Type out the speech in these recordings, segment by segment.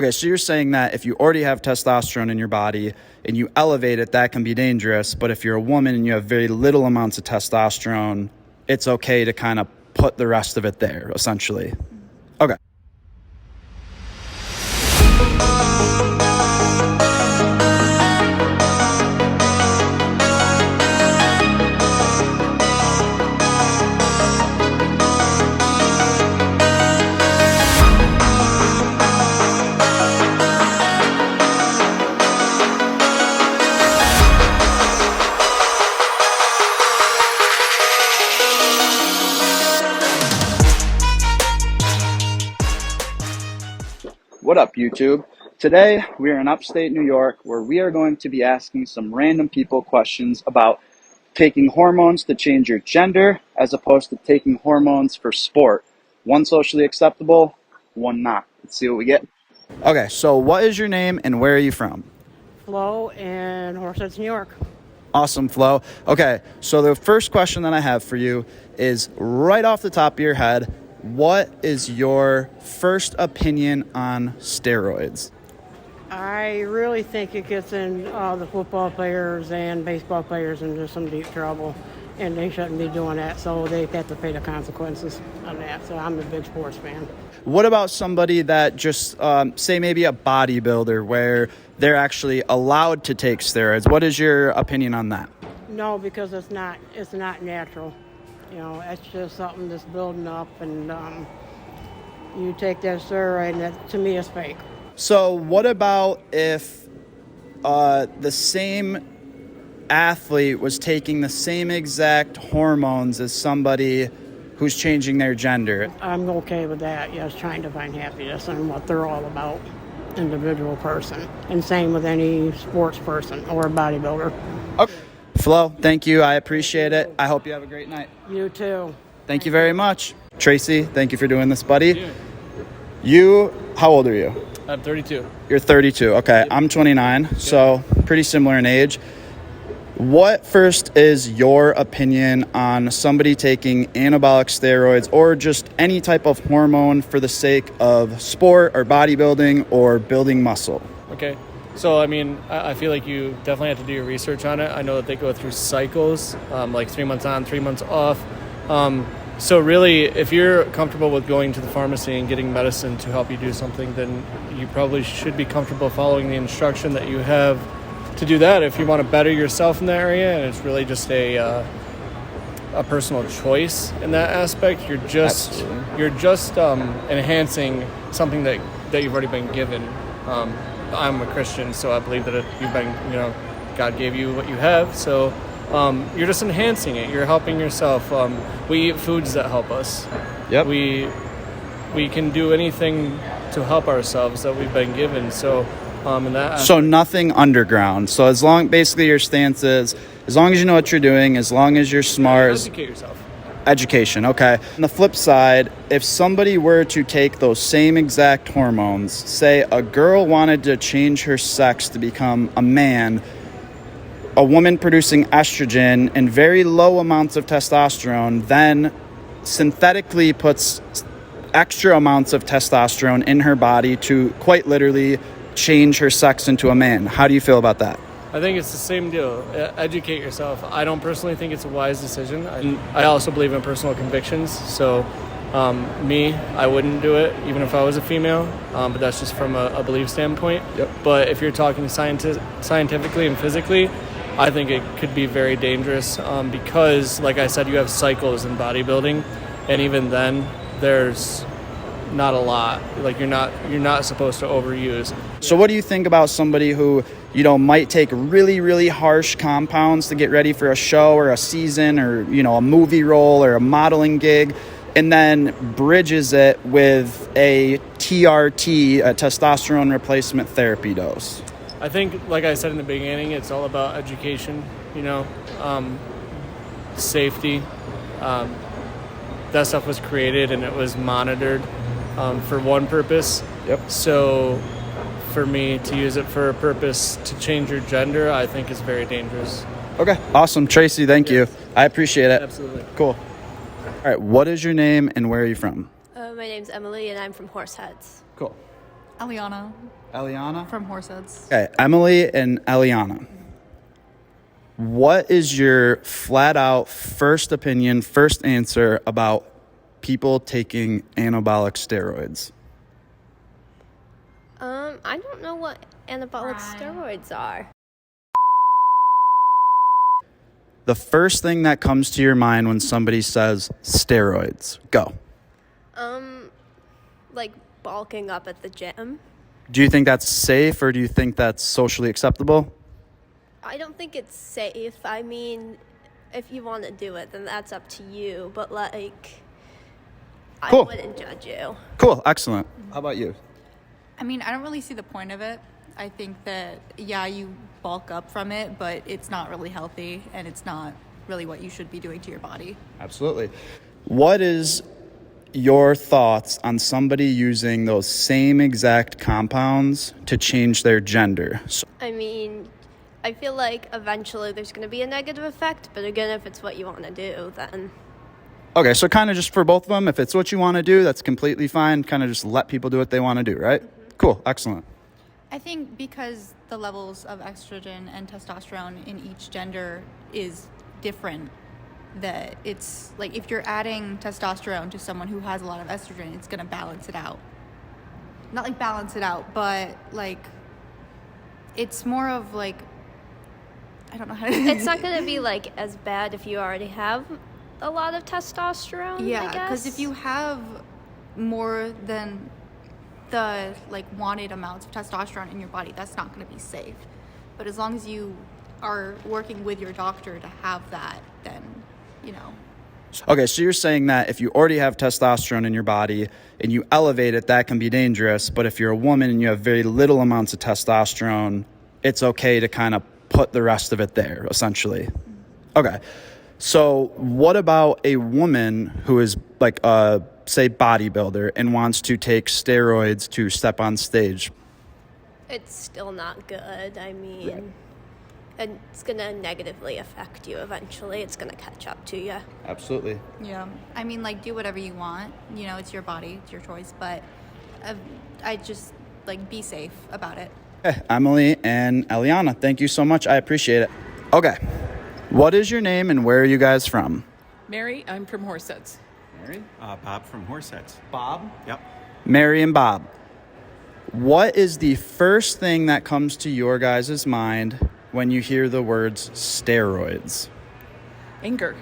Okay, so you're saying that if you already have testosterone in your body and you elevate it, that can be dangerous. But if you're a woman and you have very little amounts of testosterone, it's okay to kind of put the rest of it there, essentially. Okay. What up, YouTube? Today, we are in upstate New York where we are going to be asking some random people questions about taking hormones to change your gender as opposed to taking hormones for sport. One socially acceptable, one not. Let's see what we get. Okay, so what is your name and where are you from? Flo in Horseheads, New York. Awesome, Flo. Okay, so the first question that I have for you is right off the top of your head, what is your first opinion on steroids? I really think it gets in the football players and baseball players into some deep trouble, and they shouldn't be doing that, so they have to pay the consequences on that. So I'm a big sports fan. What about somebody that just, say maybe a bodybuilder where they're actually allowed to take steroids? What is your opinion on that? No, because it's not natural. You know, it's just something that's building up, and you take that steroid, and that, to me, is fake. So what about if the same athlete was taking the same exact hormones as somebody who's changing their gender? I'm okay with that, yes, trying to find happiness and what they're all about, individual person. And same with any sports person or bodybuilder. Okay. Flo, thank you. I appreciate it. I hope you have a great night. You too. Thank you very much. Tracy, thank you for doing this, buddy. Yeah. You, how old are you? I'm 32. You're 32. Okay, I'm 29, so pretty similar in age. What first is your opinion on somebody taking anabolic steroids or just any type of hormone for the sake of sport or bodybuilding or building muscle? Okay. So, I mean, I feel like you definitely have to do your research on it. I know that they go through cycles, like 3 months on, 3 months off. So really, if you're comfortable with going to the pharmacy and getting medicine to help you do something, then you probably should be comfortable following the instruction that you have to do that. If you want to better yourself in that area, and it's really just a personal choice in that aspect, you're just enhancing something that you've already been given. I'm a Christian, so I believe that you've been, God gave you what you have, so you're just enhancing it. You're helping yourself. We eat foods that help us. Yep. We can do anything to help ourselves that we've been given. So, in that aspect, So nothing underground. So basically your stance is, as long as you know what you're doing, as long as you're smart. educate yourself. Education, okay. On the flip side, if somebody were to take those same exact hormones, say a girl wanted to change her sex to become a man, a woman producing estrogen and very low amounts of testosterone then synthetically puts extra amounts of testosterone in her body to quite literally change her sex into a man. How do you feel about that? I think it's the same deal. Educate yourself. I don't personally think it's a wise decision. I also believe in personal convictions. So I wouldn't do it even if I was a female, but that's just from a belief standpoint. Yep. But if you're talking scientifically and physically, I think it could be very dangerous because, like I said, you have cycles in bodybuilding, and even then, there's not a lot. Like you're not supposed to overuse. So what do you think about somebody who, might take really, really harsh compounds to get ready for a show or a season or, a movie role or a modeling gig, and then bridges it with a TRT, a testosterone replacement therapy dose? I think, like I said in the beginning, it's all about education, safety. That stuff was created and it was monitored for one purpose. Yep. So for me to use it for a purpose to change your gender, I think is very dangerous. Okay. Awesome. Tracy, thank you. I appreciate it. Absolutely. Cool. All right. What is your name and where are you from? My name's Emily, and I'm from Horseheads. Cool. Eliana Eliana? from Horseheads. Okay, Emily and Eliana. What is your flat out first opinion, first answer about people taking anabolic steroids? I don't know what anabolic steroids are. The first thing that comes to your mind when somebody says steroids. Go. Like bulking up at the gym. Do you think that's safe or do you think that's socially acceptable? I don't think it's safe. I mean, if you want to do it, then that's up to you. But like, Cool. I wouldn't judge you. Cool, excellent. How about you? I mean, I don't really see the point of it. I think that, yeah, you bulk up from it, but it's not really healthy and it's not really what you should be doing to your body. Absolutely. What is your thoughts on somebody using those same exact compounds to change their gender? I mean, I feel like eventually there's going to be a negative effect. But again, if it's what you want to do, then... Okay, so kind of just for both of them, if it's what you want to do, that's completely fine. Kind of just let people do what they want to do, right? Mm-hmm. Cool, excellent. I think because the levels of estrogen and testosterone in each gender is different, that it's like if you're adding testosterone to someone who has a lot of estrogen, it's going to balance it out. Not like balance it out, but like it's more of like, I don't know how to... It's not going to be like as bad if you already have a lot of testosterone, Yeah, I guess. because if you have more than the like wanted amounts of testosterone in your body, that's not going to be safe. But as long as you are working with your doctor to have that, then, you know. Okay, so you're saying that if you already have testosterone in your body and you elevate it, that can be dangerous. But if you're a woman and you have very little amounts of testosterone, it's okay to kind of put the rest of it there, essentially. Okay. So what about a woman who is like a, say, bodybuilder and wants to take steroids to step on stage? It's still not good. I mean, it's going to negatively affect you eventually. It's going to catch up to you. Absolutely. Yeah. I mean, like, do whatever you want. You know, it's your body, it's your choice. But I just, like, be safe about it. Okay, Emily and Eliana, thank you so much. I appreciate it. Okay. What is your name and where are you guys from? Mary, I'm from Horseheads. Mary? Bob from Horseheads. Bob? Yep. Mary and Bob. What is the first thing that comes to your guys' mind when you hear the words steroids? Anger.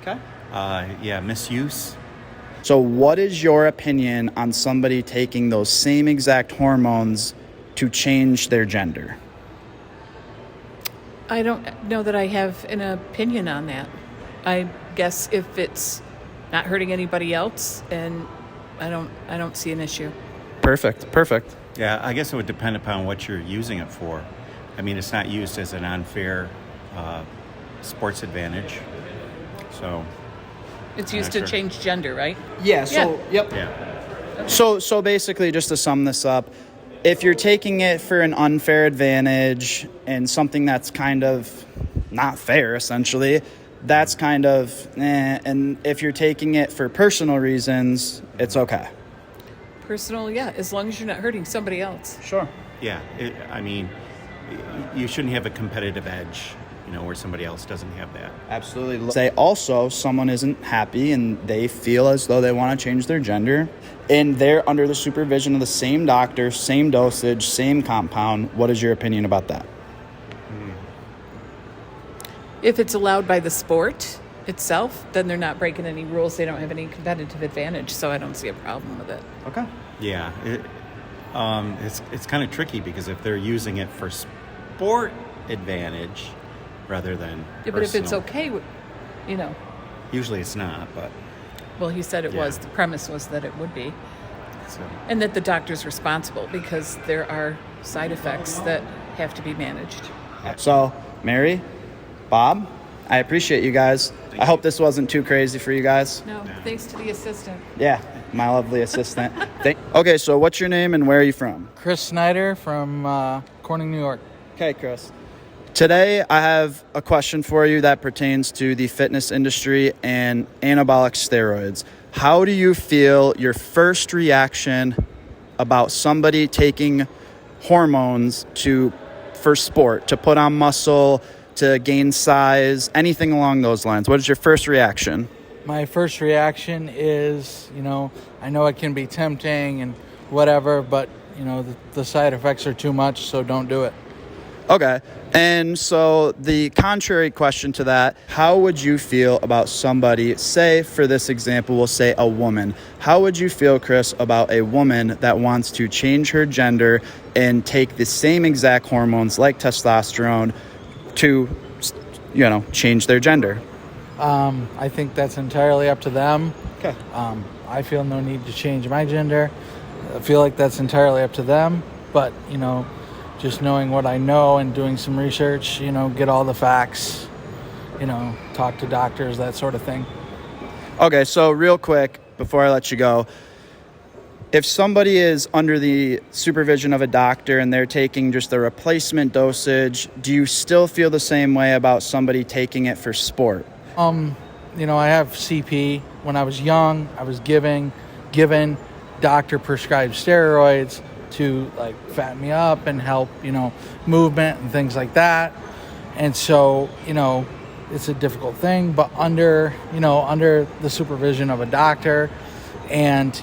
Okay. Yeah, misuse. So what is your opinion on somebody taking those same exact hormones to change their gender? I don't know that I have an opinion on that. I guess if it's not hurting anybody else, and I don't see an issue. Perfect. Yeah, I guess it would depend upon what you're using it for. I mean, it's not used as an unfair sports advantage. So It's used to change gender, right? Yeah, so, yep. yeah. So basically, just to sum this up, if you're taking it for an unfair advantage and something that's kind of not fair, essentially, that's kind of and if you're taking it for personal reasons, it's okay. Personal, yeah, as long as you're not hurting somebody else. Sure. Yeah, I mean, you shouldn't have a competitive edge, you know, where somebody else doesn't have that. Absolutely. Say also someone isn't happy and they feel as though they want to change their gender and they're under the supervision of the same doctor, same dosage, same compound. What is your opinion about that? If it's allowed by the sport itself, then they're not breaking any rules. They don't have any competitive advantage, so I don't see a problem with it. Okay. Yeah, it's kind of tricky because if they're using it for sport advantage rather than Yeah, but if it's personal- okay, you know. Usually it's not, but Well, he said it Yeah. was. The premise was that it would be. so. And that the doctor's responsible because there are side effects that have to be managed. So, Mary, Bob, I appreciate you guys. I hope this wasn't too crazy for you guys. No, thanks to the assistant. Yeah, my lovely assistant. Okay, so what's your name and where are you from? Chris Snyder from Corning, New York. Okay, Chris. Today, I have a question for you that pertains to the fitness industry and anabolic steroids. How do you feel your first reaction about somebody taking hormones for sport, to put on muscle, to gain size, anything along those lines? What is your first reaction? My first reaction is, I know it can be tempting and whatever, but, the side effects are too much, so don't do it. Okay. And so the contrary question to that, how would you feel about somebody, say for this example, we'll say a woman. How would you feel, Chris, about a woman that wants to change her gender and take the same exact hormones like testosterone to, change their gender? I think that's entirely up to them. Okay. I feel no need to change my gender. I feel like that's entirely up to them. But, just knowing what I know and doing some research, get all the facts, talk to doctors, that sort of thing. Okay, so real quick, before I let you go, if somebody is under the supervision of a doctor and they're taking just the replacement dosage, do you still feel the same way about somebody taking it for sport? I have CP. When I was young, I was given doctor prescribed steroids to fatten me up and help, movement and things like that. And so, it's a difficult thing, but under the supervision of a doctor, and,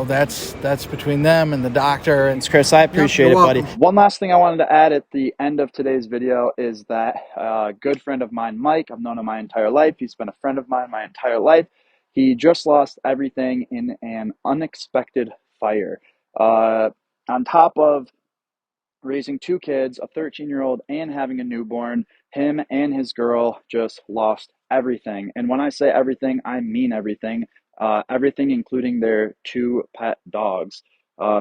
that's between them and the doctor. And Chris, I appreciate it, buddy. welcome. One last thing I wanted to add at the end of today's video is that a good friend of mine, Mike, I've known him my entire life. He's been a friend of mine my entire life. He just lost everything in an unexpected fire. On top of raising two kids, a 13-year-old and having a newborn, him and his girl just lost everything. And when I say everything, I mean everything. Everything including their two pet dogs.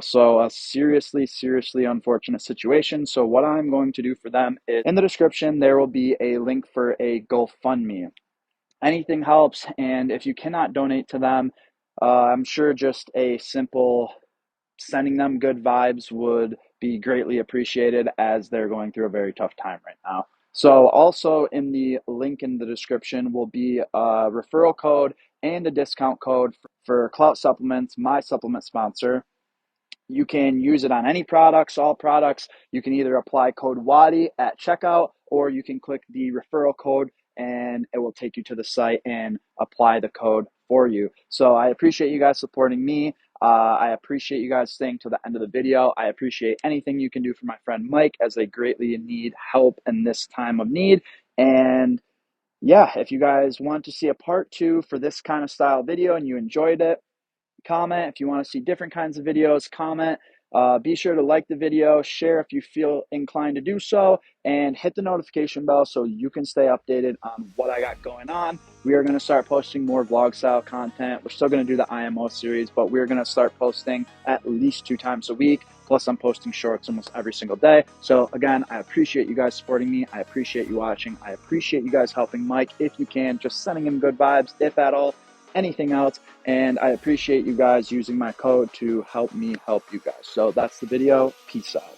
So a seriously, seriously unfortunate situation. So what I'm going to do for them is, in the description, there will be a link for a GoFundMe. Anything helps, and if you cannot donate to them, I'm sure just a simple sending them good vibes would be greatly appreciated, as they're going through a very tough time right now. So also in the link in the description will be a referral code and a discount code for Clout Supplements, my supplement sponsor. You can use it on any products, all products. You can either apply code WADI at checkout, or you can click the referral code and it will take you to the site and apply the code for you. So I appreciate you guys supporting me. I appreciate you guys staying to the end of the video. I appreciate anything you can do for my friend Mike, as they greatly need help in this time of need. And yeah, if you guys want to see a part 2 for this kind of style video and you enjoyed it, comment. If you want to see different kinds of videos, comment. Be sure to like the video, share if you feel inclined to do so, and hit the notification bell so you can stay updated on what I got going on. We are going to start posting more vlog style content. We're still going to do the IMO series, but we're going to start posting at least 2 times a week. Plus, I'm posting shorts almost every single day. So again, I appreciate you guys supporting me. I appreciate you watching. I appreciate you guys helping Mike if you can, just sending him good vibes, if at all, anything else. And I appreciate you guys using my code to help me help you guys. So that's the video. Peace out.